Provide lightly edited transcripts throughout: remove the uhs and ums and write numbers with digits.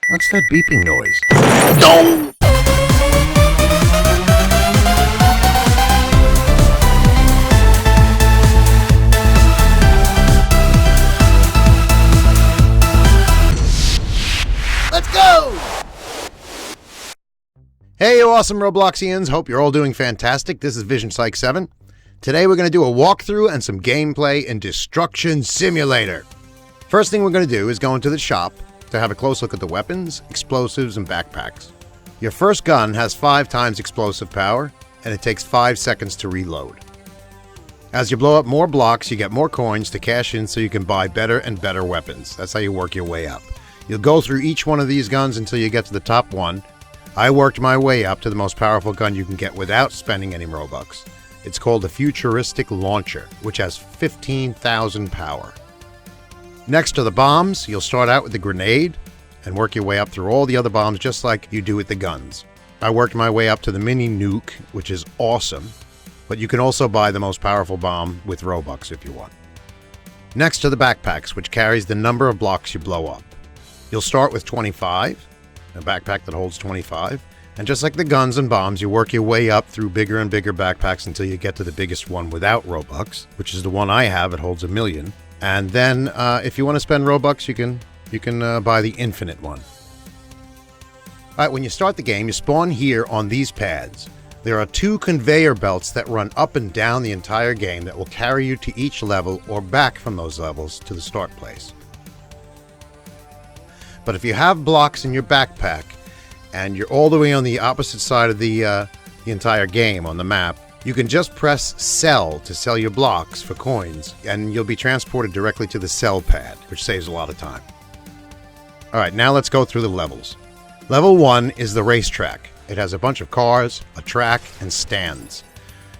What's that beeping noise? No! Let's go! Hey, you awesome Robloxians. Hope you're all doing fantastic. This is Vision Psych 7. Today we're going to do a walkthrough and some gameplay in Destruction Simulator. First thing we're going to do is go into the shop to have a close look at the weapons, explosives, and backpacks. Your first gun has 5 times explosive power, and it takes 5 seconds to reload. As you blow up more blocks, you get more coins to cash in so you can buy better and better weapons. That's how you work your way up. You'll go through each one of these guns until you get to the top one. I worked my way up to the most powerful gun you can get without spending any Robux. It's called the Futuristic Launcher, which has 15,000 power. Next to the bombs, you'll start out with the grenade and work your way up through all the other bombs just like you do with the guns. I worked my way up to the mini nuke, which is awesome, but you can also buy the most powerful bomb with Robux if you want. Next to the backpacks, which carries the number of blocks you blow up. You'll start with 25, a backpack that holds 25, and just like the guns and bombs, you work your way up through bigger and bigger backpacks until you get to the biggest one without Robux, which is the one I have. It holds 1 million. And then, if you want to spend Robux, you can buy the infinite one. Alright, when you start the game, you spawn here on these pads. There are 2 conveyor belts that run up and down the entire game that will carry you to each level or back from those levels to the start place. But if you have blocks in your backpack, and you're all the way on the opposite side of the entire game on the map, you can just press sell to sell your blocks for coins, and you'll be transported directly to the sell pad, which saves a lot of time. Alright, now let's go through the levels. Level 1 is the racetrack. It has a bunch of cars, a track, and stands.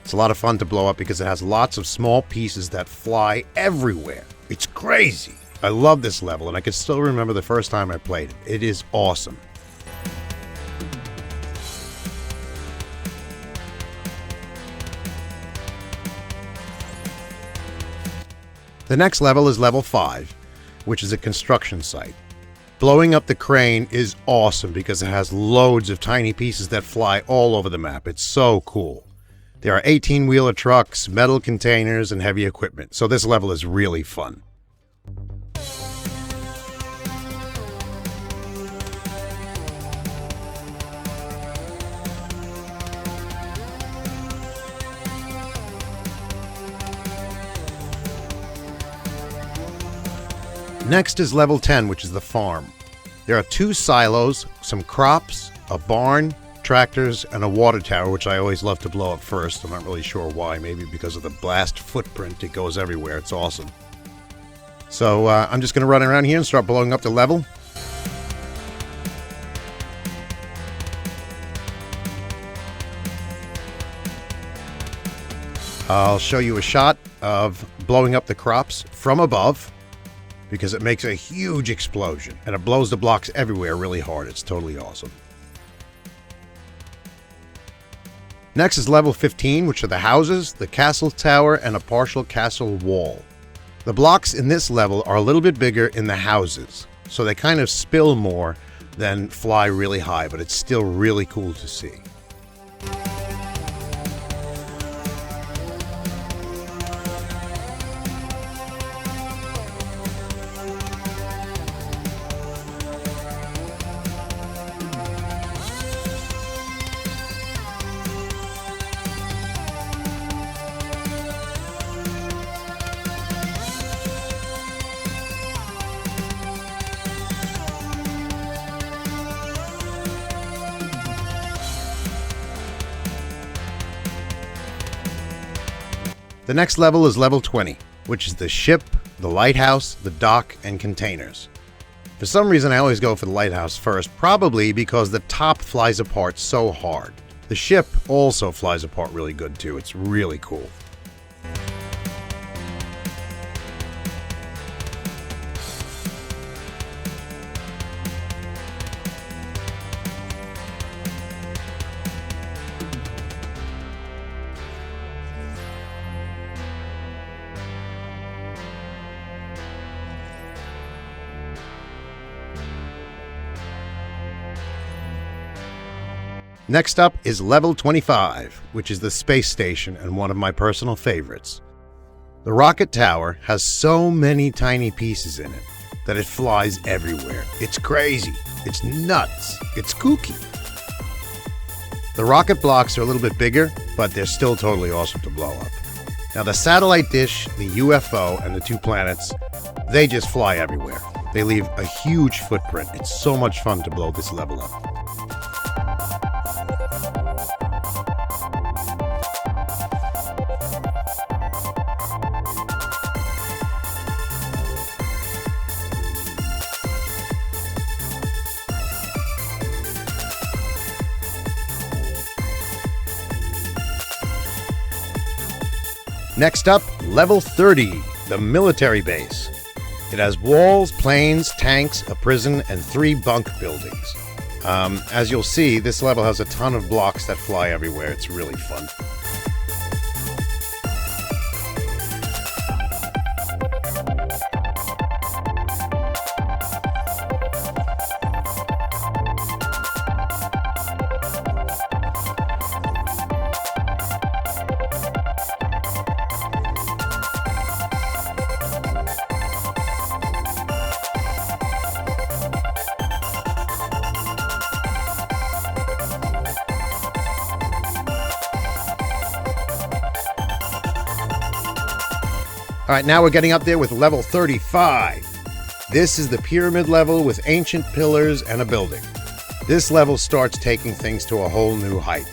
It's a lot of fun to blow up because it has lots of small pieces that fly everywhere. It's crazy! I love this level, and I can still remember the first time I played it. It is awesome. The next level is level 5, which is a construction site. Blowing up the crane is awesome because it has loads of tiny pieces that fly all over the map. It's so cool. There are 18-wheeler trucks, metal containers, and heavy equipment, so this level is really fun. Next is level 10, which is the farm. There are 2 silos, some crops, a barn, tractors, and a water tower, which I always love to blow up first. I'm not really sure why. Maybe because of the blast footprint. It goes everywhere. It's awesome. So I'm just going to run around here and start blowing up the level. I'll show you a shot of blowing up the crops from above, because it makes a huge explosion, and it blows the blocks everywhere really hard. It's totally awesome. Next is level 15, which are the houses, the castle tower, and a partial castle wall. The blocks in this level are a little bit bigger in the houses, so they kind of spill more than fly really high, but it's still really cool to see. The next level is level 20, which is the ship, the lighthouse, the dock, and containers. For some reason, I always go for the lighthouse first, probably because the top flies apart so hard. The ship also flies apart really good too. It's really cool. Next up is level 25, which is the space station and one of my personal favorites. The rocket tower has so many tiny pieces in it that it flies everywhere. It's crazy. It's nuts. It's kooky. The rocket blocks are a little bit bigger, but they're still totally awesome to blow up. Now the satellite dish, the UFO, and the 2 planets, they just fly everywhere. They leave a huge footprint. It's so much fun to blow this level up. Next up, level 30, the military base. It has walls, planes, tanks, a prison, and 3 bunk buildings. As you'll see, this level has a ton of blocks that fly everywhere. It's really fun. All right, now we're getting up there with level 35. This is the pyramid level with ancient pillars and a building. This level starts taking things to a whole new height.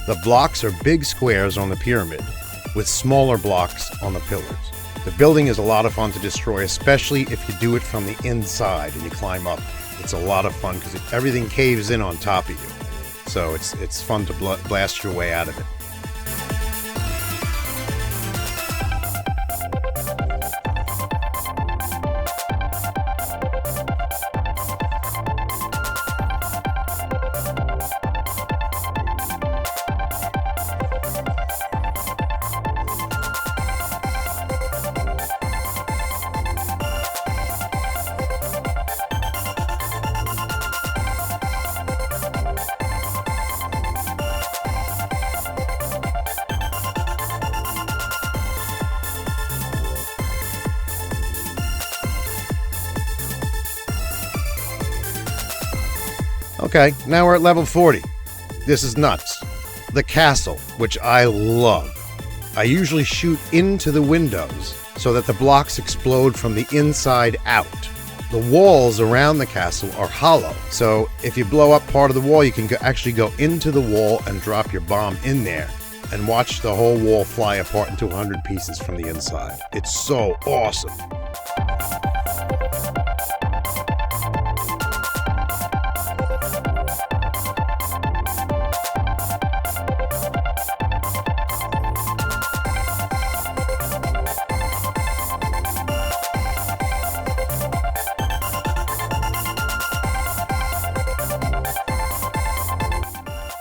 The blocks are big squares on the pyramid with smaller blocks on the pillars. The building is a lot of fun to destroy, especially if you do it from the inside and you climb up. It's a lot of fun because everything caves in on top of you. So it's fun to blast your way out of it. Okay, now we're at level 40. This is nuts. The castle, which I love. I usually shoot into the windows so that the blocks explode from the inside out. The walls around the castle are hollow, so if you blow up part of the wall, you can actually go into the wall and drop your bomb in there and watch the whole wall fly apart into 100 pieces from the inside. It's so awesome.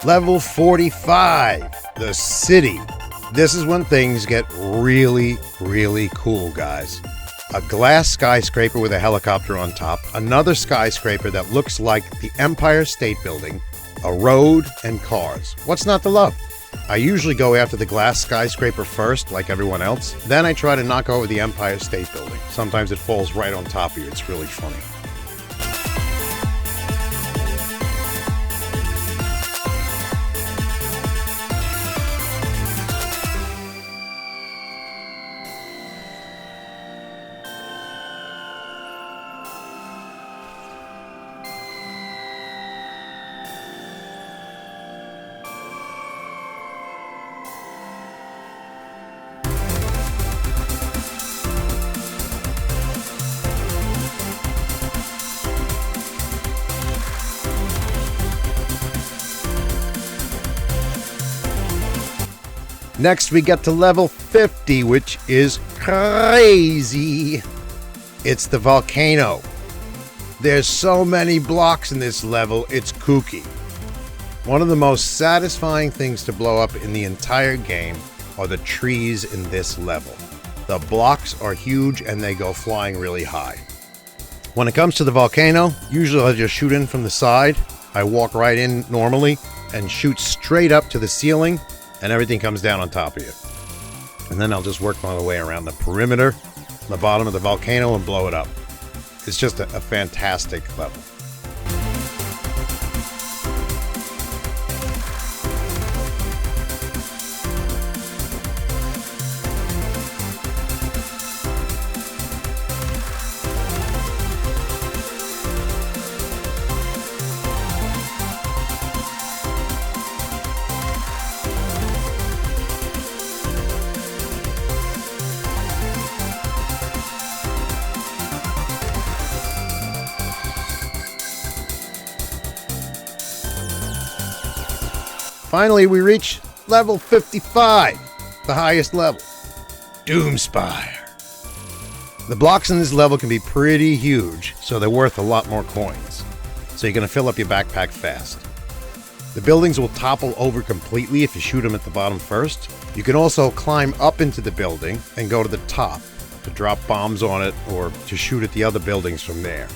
Level 45, the city. This is when things get really, really cool, guys. A glass skyscraper with a helicopter on top, another skyscraper that looks like the Empire State Building, a road, and cars. What's not to love? I usually go after the glass skyscraper first, like everyone else. Then I try to knock over the Empire State Building. Sometimes it falls right on top of you. It's really funny. Next, we get to level 50, which is crazy. It's the volcano. There's so many blocks in this level, it's kooky. One of the most satisfying things to blow up in the entire game are the trees in this level. The blocks are huge and they go flying really high. When it comes to the volcano, usually I just shoot in from the side. I walk right in normally, and shoot straight up to the ceiling, and everything comes down on top of you. And then I'll just work my way around the perimeter, the bottom of the volcano, and blow it up. It's just a fantastic level. Finally, we reach level 55, the highest level, Doom Spire. The blocks in this level can be pretty huge, so they're worth a lot more coins. So you're going to fill up your backpack fast. The buildings will topple over completely if you shoot them at the bottom first. You can also climb up into the building and go to the top to drop bombs on it or to shoot at the other buildings from there.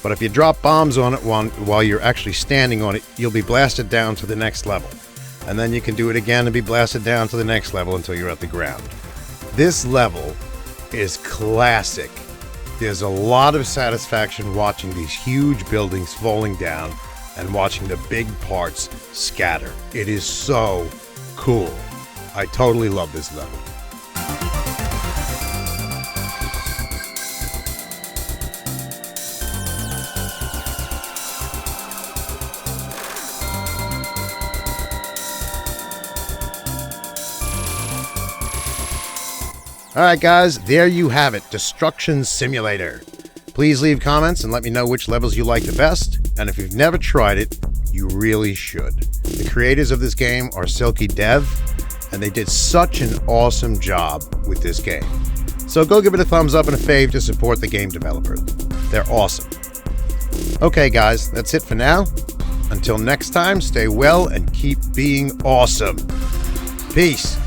But if you drop bombs on it while you're actually standing on it, you'll be blasted down to the next level. And then you can do it again and be blasted down to the next level until you're at the ground. This level is classic. There's a lot of satisfaction watching these huge buildings falling down and watching the big parts scatter. It is so cool. I totally love this level. Alright guys, there you have it, Destruction Simulator. Please leave comments and let me know which levels you like the best, and if you've never tried it, you really should. The creators of this game are Silky Dev, and they did such an awesome job with this game. So go give it a thumbs up and a fave to support the game developers. They're awesome. Okay guys, that's it for now. Until next time, stay well and keep being awesome. Peace.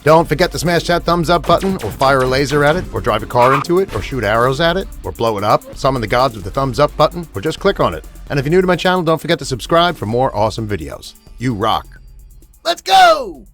Don't forget to smash that thumbs up button, or fire a laser at it, or drive a car into it, or shoot arrows at it, or blow it up, summon the gods with the thumbs up button, or just click on it. And if you're new to my channel, don't forget to subscribe for more awesome videos. You rock. Let's go!